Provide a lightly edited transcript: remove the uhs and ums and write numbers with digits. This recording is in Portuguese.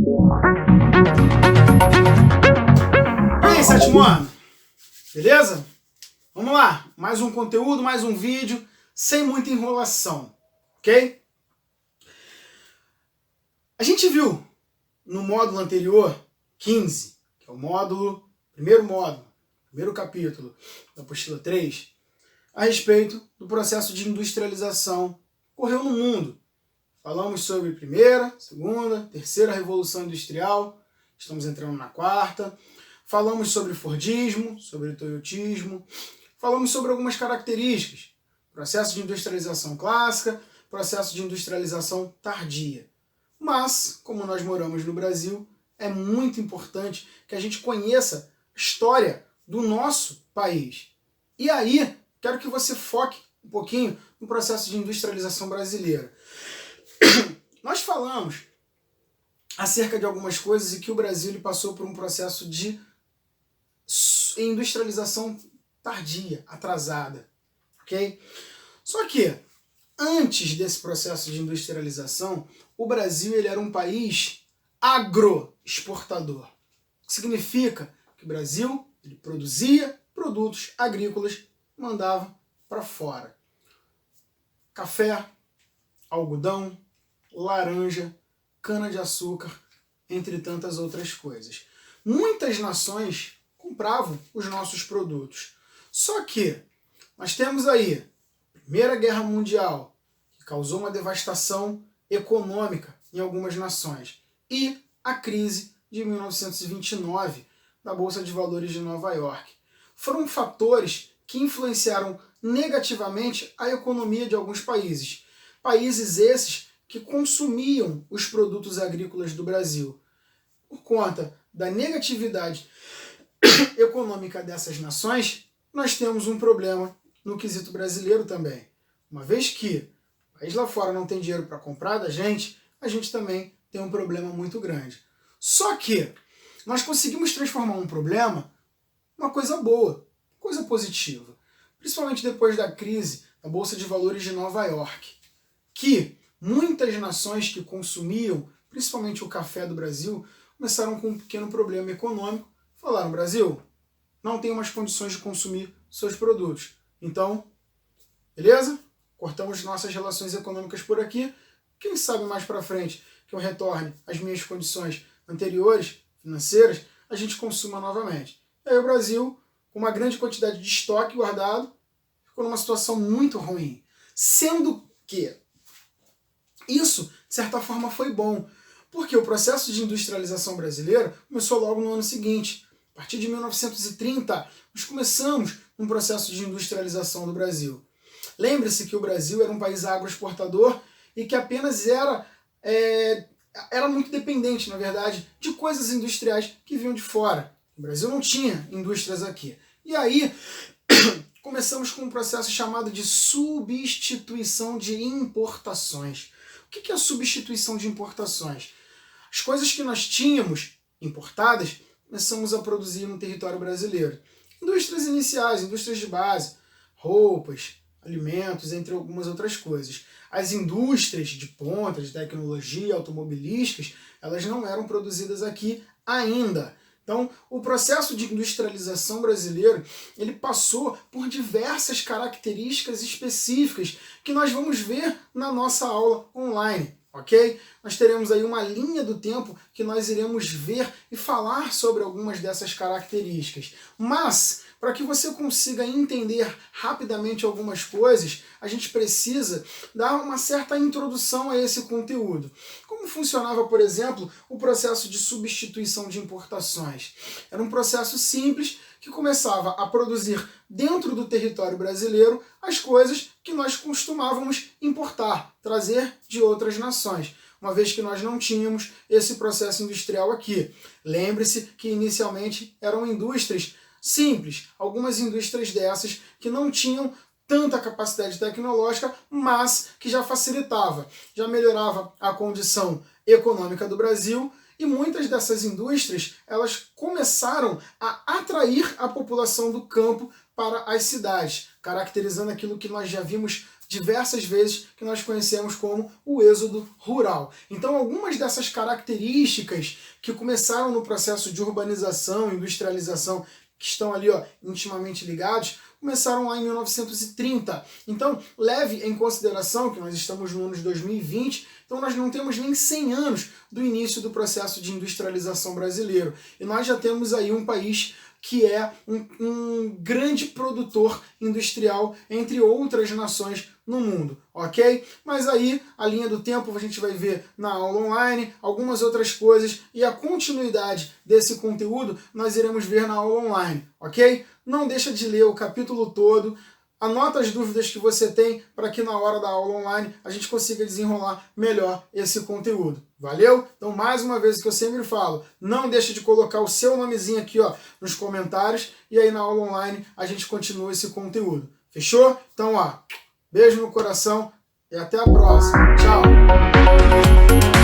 E aí, sétimo ano? Beleza? Vamos lá, mais um conteúdo, mais um vídeo, sem muita enrolação, ok? A gente viu no módulo anterior, 15, que é o primeiro capítulo da apostila 3, a respeito do processo de industrialização que ocorreu no mundo. Falamos sobre primeira, segunda, terceira revolução industrial, estamos entrando na quarta. Falamos sobre Fordismo, sobre Toyotismo, falamos sobre algumas características, processo de industrialização clássica, processo de industrialização tardia. Mas, como nós moramos no Brasil, é muito importante que a gente conheça a história do nosso país. E aí, quero que você foque um pouquinho no processo de industrialização brasileira. Nós falamos acerca de algumas coisas e que o Brasil ele passou por um processo de industrialização tardia, atrasada, ok? Só que, antes desse processo de industrialização, o Brasil ele era um país agroexportador. O que significa que o Brasil ele produzia produtos agrícolas e mandava para fora. Café, algodão, laranja, cana-de-açúcar, entre tantas outras coisas. Muitas nações compravam os nossos produtos. Só que nós temos aí a Primeira Guerra Mundial, que causou uma devastação econômica em algumas nações, e a crise de 1929 da Bolsa de Valores de Nova York. Foram fatores que influenciaram negativamente a economia de alguns países. Países esses que consumiam os produtos agrícolas do Brasil. Por conta da negatividade econômica dessas nações, nós temos um problema no quesito brasileiro também. Uma vez que o país lá fora não tem dinheiro para comprar da gente, a gente também tem um problema muito grande. Só que nós conseguimos transformar um problema numa coisa boa, coisa positiva. Principalmente depois da crise da Bolsa de Valores de Nova York, que muitas nações que consumiam, principalmente o café do Brasil, começaram com um pequeno problema econômico. Falaram, Brasil, não tem mais condições de consumir seus produtos. Então, beleza? Cortamos nossas relações econômicas por aqui. Quem sabe mais para frente que eu retorne às minhas condições anteriores, financeiras, a gente consuma novamente. E aí o Brasil, com uma grande quantidade de estoque guardado, ficou numa situação muito ruim. Sendo que isso, de certa forma, foi bom, porque o processo de industrialização brasileira começou logo no ano seguinte. A partir de 1930, nós começamos um processo de industrialização do Brasil. Lembre-se que o Brasil era um país agroexportador e que apenas era muito dependente, na verdade, de coisas industriais que vinham de fora. O Brasil não tinha indústrias aqui. E aí, começamos com um processo chamado de substituição de importações. O que é a substituição de importações? As coisas que nós tínhamos importadas, começamos a produzir no território brasileiro. Indústrias iniciais, indústrias de base, roupas, alimentos, entre algumas outras coisas. As indústrias de ponta, de tecnologia, automobilísticas, elas não eram produzidas aqui ainda. Então, o processo de industrialização brasileiro, ele passou por diversas características específicas que nós vamos ver na nossa aula online, ok? Nós teremos aí uma linha do tempo que nós iremos ver e falar sobre algumas dessas características. Mas, para que você consiga entender rapidamente algumas coisas, a gente precisa dar uma certa introdução a esse conteúdo. Como funcionava, por exemplo, o processo de substituição de importações? Era um processo simples que começava a produzir dentro do território brasileiro as coisas que nós costumávamos importar, trazer de outras nações, uma vez que nós não tínhamos esse processo industrial aqui. Lembre-se que inicialmente eram indústrias simples, algumas indústrias dessas que não tinham tanta capacidade tecnológica, mas que já facilitava, já melhorava a condição econômica do Brasil, e muitas dessas indústrias elas começaram a atrair a população do campo para as cidades, caracterizando aquilo que nós já vimos diversas vezes, que nós conhecemos como o êxodo rural. Então, algumas dessas características que começaram no processo de urbanização, industrialização, que estão ali intimamente ligados, começaram lá em 1930. Então, leve em consideração que nós estamos no ano de 2020, então nós não temos nem 100 anos do início do processo de industrialização brasileiro. E nós já temos aí um país que é um grande produtor industrial, entre outras nações no mundo, ok? Mas aí, a linha do tempo, a gente vai ver na aula online, algumas outras coisas, e a continuidade desse conteúdo nós iremos ver na aula online, ok? Não deixa de ler o capítulo todo, anota as dúvidas que você tem para que na hora da aula online a gente consiga desenrolar melhor esse conteúdo. Valeu? Então, mais uma vez, o que eu sempre falo, não deixe de colocar o seu nomezinho aqui nos comentários e aí na aula online a gente continua esse conteúdo. Fechou? Então, beijo no coração e até a próxima. Tchau!